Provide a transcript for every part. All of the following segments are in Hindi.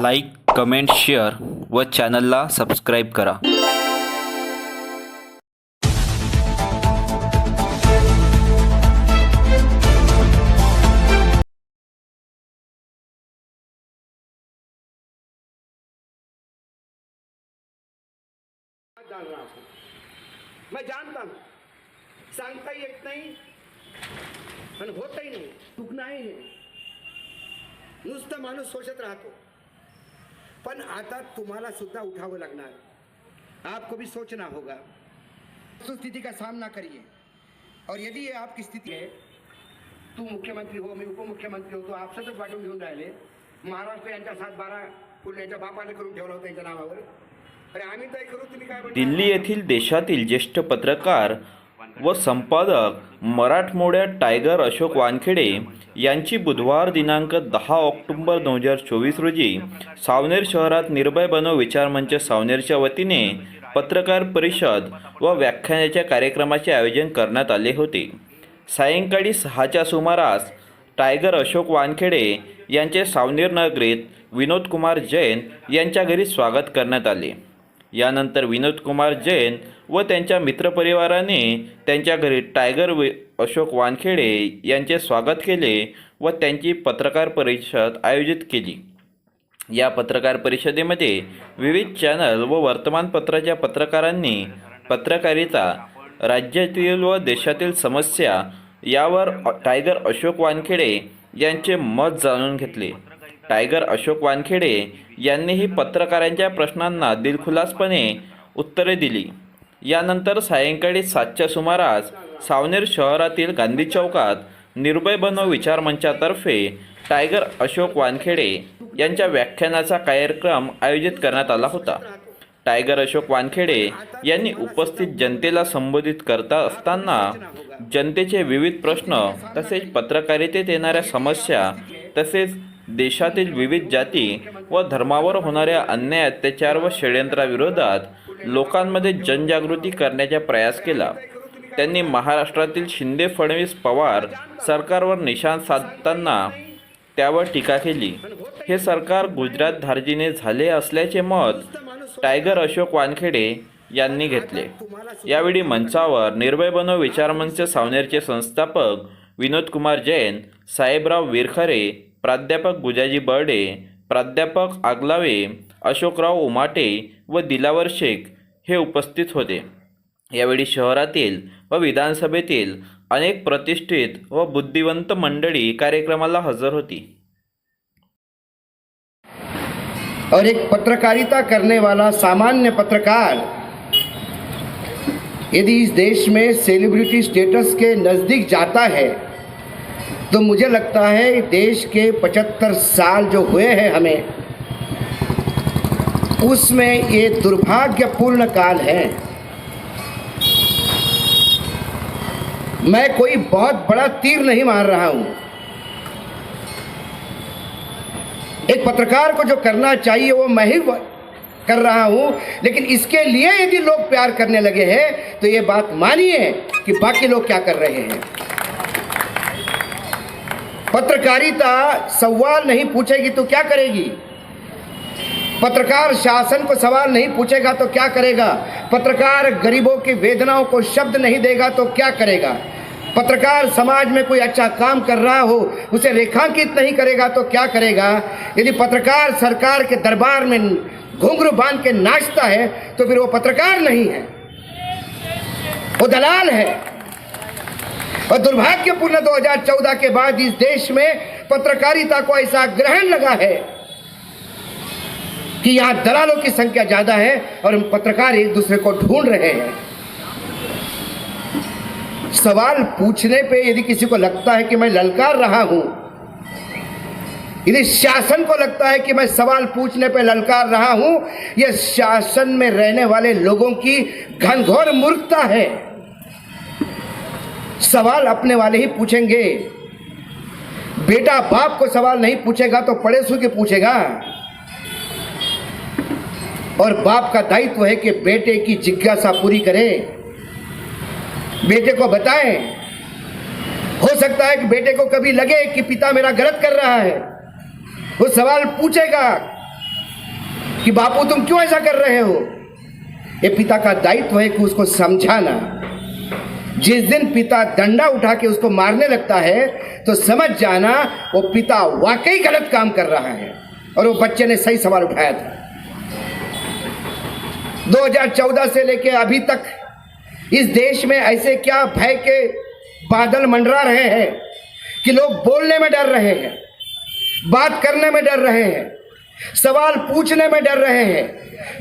लाईक, कमेंट, शेअर व चॅनलला सबस्क्राईब करा. डाल रहा हूं, मैं जानता हूं सांगता येत नाही आणि होतही नाही, चुकणारही नाही. नुसतं माणूस सोचत राहतो. पण आता तुम्हाला सुद्धा उठावं लागणार. आपको भी सोचना होगा. उस स्थिति का सामना करिए. और यदि ये आपकी स्थिति है, तू मुख्यमंत्री हो, मी उपमुख्यमंत्री हो, तो आप सतत वाटून घेऊन राहिले. महाराष्ट्र यांच्या 7-12 पुण्याच्या बापाने करून ठेवला होता त्यांच्या नावावर. अरे आम्ही काय करू, तुम्ही काय म्हणता? दिल्ली येथील देशातील ज्येष्ठ पत्रकार व संपादक मराठमोळ्या टायगर अशोक वानखेडे यांची बुधवार दिनांक 10 ऑक्टोबर 2024 रोजी सावनेर शहरात निर्भय बनव विचारमंच सावनेरच्या वतीने पत्रकार परिषद व व्याख्यानाच्या कार्यक्रमाचे आयोजन करण्यात आले होते. सायंकाळी 6च्या सुमारास टायगर अशोक वानखेडे यांचे सावनेर नगरीत विनोद कुमार जैन यांच्या घरी स्वागत करण्यात आले. यानंतर विनोद कुमार जैन व त्यांच्या मित्रपरिवाराने त्यांच्या घरी टायगर अशोक वानखेडे यांचे स्वागत केले व त्यांची पत्रकार परिषद आयोजित केली. या पत्रकार परिषदेमध्ये विविध चॅनल व वर्तमानपत्राच्या पत्रकारांनी पत्रकारिता, राज्यातील व देशातील समस्या यावर टायगर अशोक वानखेडे यांचे मत जाणून घेतले. टायगर अशोक वानखेडे यांनीही पत्रकारांच्या प्रश्नांना दिलखुलासपणे उत्तरे दिली. यानंतर सायंकाळी 7च्या सुमारास सावनेर शहरातील गांधी चौकात निर्भय बनव विचारमंचातर्फे टायगर अशोक वानखेडे यांच्या व्याख्यानाचा कार्यक्रम आयोजित करण्यात आला होता. टायगर अशोक वानखेडे यांनी उपस्थित जनतेला संबोधित करता असताना जनतेचे विविध प्रश्न तसेच पत्रकारितेत येणाऱ्या समस्या तसेच देशातील विविध जाती व धर्मावर होणाऱ्या अन्याय, अत्याचार व षड्यंत्राविरोधात लोकांमध्ये जनजागृती करण्याचा प्रयास केला. त्यांनी महाराष्ट्रातील शिंदे फडणवीस पवार सरकारवर निशाण साधताना त्यावर टीका केली. हे सरकार गुजरात धार्जिणे झाले असल्याचे मत टायगर अशोक वानखेडे यांनी घेतले. यावेळी मंचावर निर्भय बनव विचारमंच सावनेरचे संस्थापक विनोद कुमार जैन, साहेबराव विरखरे, प्राध्यापक गुजाजी बर्डे, प्राध्यापक आगलावे, अशोकराव उमाटे व दिलावर शेख हे उपस्थित होते. यावेळी शहरातील व विधानसभेतील अनेक प्रतिष्ठित व बुद्धिवंत मंडळी कार्यक्रमाला हजर होती. और एक पत्रकारिता करने वाला सामान्य पत्रकार यदि इस देश में सेलिब्रिटी स्टेटस के नज़दीक जाता है तो मुझे लगता है देश के 75 साल जो हुए हैं हमें, उसमें ये दुर्भाग्यपूर्ण काल है. मैं कोई बहुत बड़ा तीर नहीं मार रहा हूं. एक पत्रकार को जो करना चाहिए वो मैं ही कर रहा हूं. लेकिन इसके लिए यदि लोग प्यार करने लगे हैं तो ये बात मानिए कि बाकी लोग क्या कर रहे हैं. पत्रकारिता सवाल नहीं पूछेगी तो क्या करेगी. पत्रकार शासन को सवाल नहीं पूछेगा तो क्या करेगा. पत्रकार गरीबों की वेदनाओं को शब्द नहीं देगा तो क्या करेगा. पत्रकार समाज में कोई अच्छा काम कर रहा हो उसे रेखांकित नहीं करेगा तो क्या करेगा. यदि पत्रकार सरकार के दरबार में घुंघरू बांध के नाचता है तो फिर वो पत्रकार नहीं है, वो दलाल है. और दुर्भाग्यपूर्ण 2014 के बाद इस देश में पत्रकारिता को ऐसा ग्रहण लगा है कि यहाँ दलालों की संख्या ज्यादा है और हम पत्रकार एक दूसरे को ढूंढ रहे हैं. सवाल पूछने पे यदि किसी को लगता है कि मैं ललकार रहा हूं, यदि शासन को लगता है कि मैं सवाल पूछने पे ललकार रहा हूं, यह शासन में रहने वाले लोगों की घनघोर मूर्खता है. सवाल अपने वाले ही पूछेंगे. बेटा बाप को सवाल नहीं पूछेगा तो पड़ोसी के पूछेगा. और बाप का दायित्व है कि बेटे की जिज्ञासा पूरी करे, बेटे को बताएं. हो सकता है कि बेटे को कभी लगे कि पिता मेरा गलत कर रहा है, वो सवाल पूछेगा कि बापू तुम क्यों ऐसा कर रहे हो। ये पिता का दायित्व है कि उसको समझाना। जिस दिन पिता डंडा उठा के उसको मारने लगता है तो समझ जाना वो पिता वाकई गलत काम कर रहा है। और वो बच्चे ने सही सवाल उठाया था। 2014 से लेके अभी तक इस देश में ऐसे क्या भय के बादल मंडरा रहे हैं कि लोग बोलने में डर रहे हैं, बात करने में डर रहे हैं, सवाल पूछने में डर रहे हैं,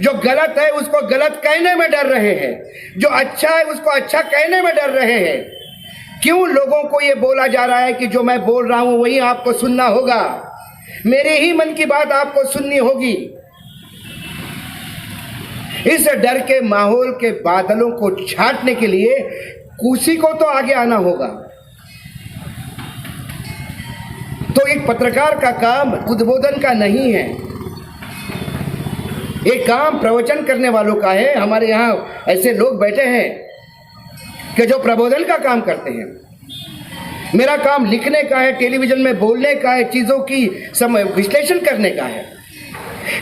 जो गलत है उसको गलत कहने में डर रहे हैं, जो अच्छा है उसको अच्छा कहने में डर रहे हैं। क्यों लोगों को ये बोला जा रहा है कि जो मैं बोल रहा हूं वही आपको सुनना होगा, मेरे ही मन की बात आपको सुननी होगी। इस डर के माहौल के बादलों को छाटने के लिए किसी को तो आगे आना होगा। तो एक पत्रकार का काम उद्बोधन का नहीं है, एक काम प्रवचन करने वालों का है। हमारे यहाँ ऐसे लोग बैठे हैं कि जो प्रबोधन का काम करते हैं। मेरा काम लिखने का है, टेलीविजन में बोलने का है, चीज़ों की विश्लेषण करने का है।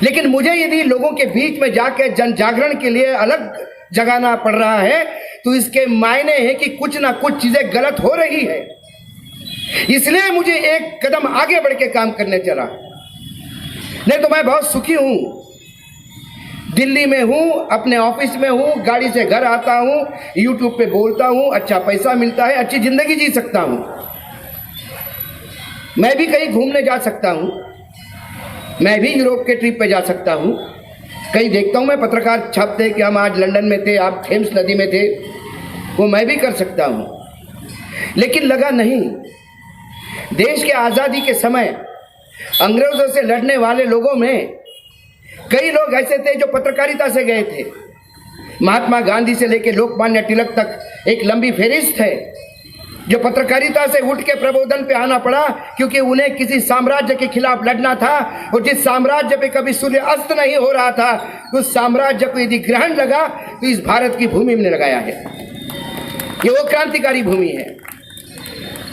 लेकिन मुझे यदि लोगों के बीच में जाकर जन जागरण के लिए अलग जगाना पड़ रहा है तो इसके मायने हैं कि कुछ ना कुछ चीज़ें गलत हो रही है। इसलिए मुझे एक कदम आगे बढ़ के काम करने चला। नहीं तो मैं बहुत सुखी हूँ, दिल्ली में हूँ, अपने ऑफिस में हूँ, गाड़ी से घर आता हूँ, यूट्यूब पे बोलता हूँ, अच्छा पैसा मिलता है, अच्छी जिंदगी जी सकता हूँ। मैं भी कहीं घूमने जा सकता हूँ, मैं भी यूरोप के ट्रिप पे जा सकता हूँ। कहीं देखता हूँ मैं पत्रकार छापते हैं कि हम आज लंदन में थे, आप थेम्स नदी में थे, वो मैं भी कर सकता हूँ। लेकिन लगा नहीं। देश के आज़ादी के समय अंग्रेजों से लड़ने वाले लोगों में कई लोग ऐसे थे जो पत्रकारिता से गए थे। महात्मा गांधी से लेकर लोकमान्य तिलक तक एक लंबी फहरिस्त है जो पत्रकारिता से उठ के प्रबोधन पे आना पड़ा, क्योंकि उन्हें किसी साम्राज्य के खिलाफ लड़ना था। और जिस साम्राज्य पे कभी सूर्य अस्त नहीं हो रहा था, उस साम्राज्य को यदि ग्रहण लगा तो इस भारत की भूमि में लगाया है। ये वो क्रांतिकारी भूमि है।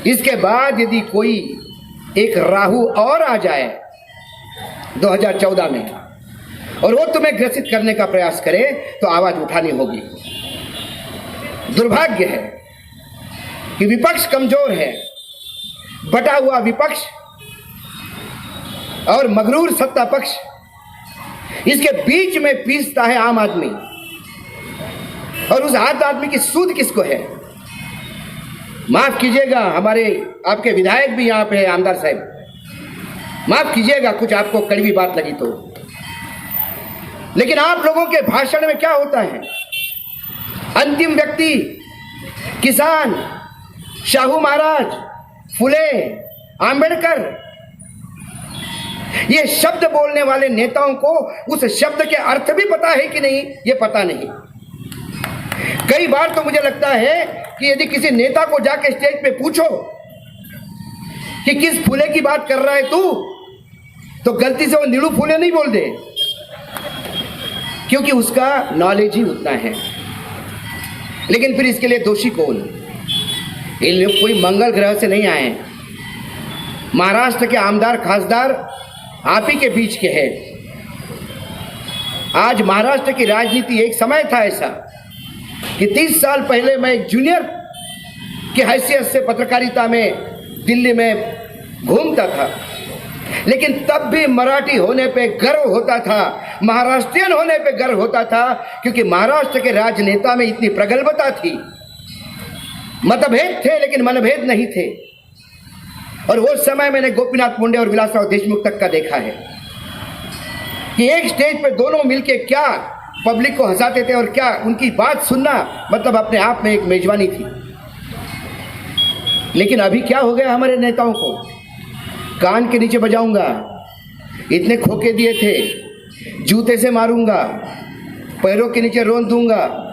इसके बाद यदि कोई एक राहु और आ जाए 2014 में और वो तुम्हें ग्रसित करने का प्रयास करे तो आवाज उठानी होगी। दुर्भाग्य है कि विपक्ष कमजोर है। बटा हुआ विपक्ष और मगरूर सत्ता पक्ष, इसके बीच में पीसता है आम आदमी। और उस आम आदमी की सूद किसको है? माफ कीजिएगा, हमारे आपके विधायक भी यहाँ पे है, आमदार साहब, माफ कीजिएगा कुछ आपको कड़वी बात लगी तो। लेकिन आप लोगों के भाषण में क्या होता है? अंतिम व्यक्ति, किसान, शाहू महाराज, फुले, आंबेडकर, ये शब्द बोलने वाले नेताओं को उस शब्द के अर्थ भी पता है कि नहीं, ये पता नहीं। कई बार तो मुझे लगता है कि यदि किसी नेता को जाके स्टेज पे पूछो कि किस फूले की बात कर रहा है तू, तो गलती से वो नीलू फूले नहीं बोल दे, क्योंकि उसका नॉलेज ही उतना है। लेकिन फिर इसके लिए दोषी कौन? ये लोग कोई मंगल ग्रह से नहीं आए। महाराष्ट्र के आमदार खासदार आप ही के बीच के हैं। आज महाराष्ट्र की राजनीति, एक समय था ऐसा कि 30 साल पहले मैं एक जूनियर की हैसियत से पत्रकारिता में दिल्ली में घूमता था, लेकिन तब भी मराठी होने पे गर्व होता था, महाराष्ट्रियन होने पे गर्व होता था, क्योंकि महाराष्ट्र के राजनेता में इतनी प्रगल्भता थी। मतभेद थे लेकिन मनभेद नहीं थे। और वो समय मैंने गोपीनाथ मुंडे और विलासराव देशमुख तक का देखा है कि एक स्टेज पे दोनों मिलके क्या पब्लिक को हंसाते थे और क्या उनकी बात सुनना मतलब अपने आप में एक मेजबानी थी। लेकिन अभी क्या हो गया हमारे नेताओं को? कान के नीचे बजाऊंगा, इतने खोके दिए थे, जूते से मारूंगा, पैरों के नीचे रोन दूंगा,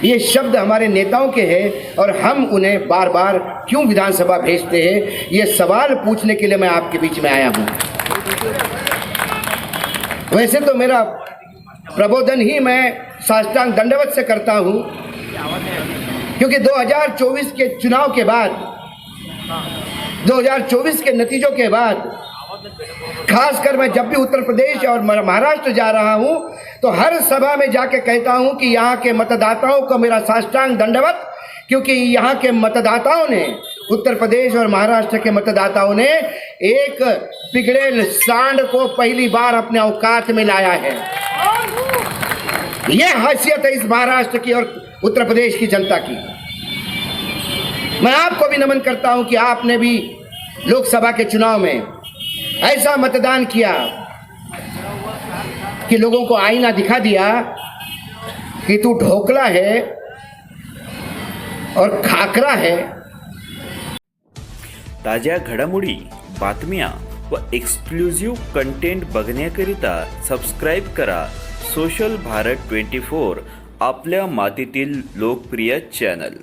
ये शब्द हमारे नेताओं के हैं। और हम उन्हें बार बार क्यों विधानसभा भेजते हैं, ये सवाल पूछने के लिए मैं आपके बीच में आया हूं। वैसे तो मेरा प्रबोधन ही मैं साष्टांग दंडवत से करता हूं, क्योंकि 2024 के चुनाव के बाद, 2024 के नतीजों के बाद खासकर मैं जब भी उत्तर प्रदेश और महाराष्ट्र जा रहा हूं तो हर सभा में जाके कहता हूं कि यहाँ के मतदाताओं को मेरा साष्टांग दंडवत, क्योंकि यहाँ के मतदाताओं ने, उत्तर प्रदेश और महाराष्ट्र के मतदाताओं ने एक बिगड़ेल सांड को पहली बार अपने औकात में लाया है। यह हैसियत है इस महाराष्ट्र की और उत्तर प्रदेश की जनता की। मैं आपको भी नमन करता हूं कि आपने भी लोकसभा के चुनाव में ऐसा मतदान किया कि लोगों को आईना दिखा दिया कि तू ढोकला है और खाकरा है। ताज्या घडामोडी, बातम्या व एक्सक्लुझिव्ह कंटेंट बघण्याकरिता सबस्क्राईब करा सोशल भारत 24, आपल्या मातीतील लोकप्रिय चॅनल।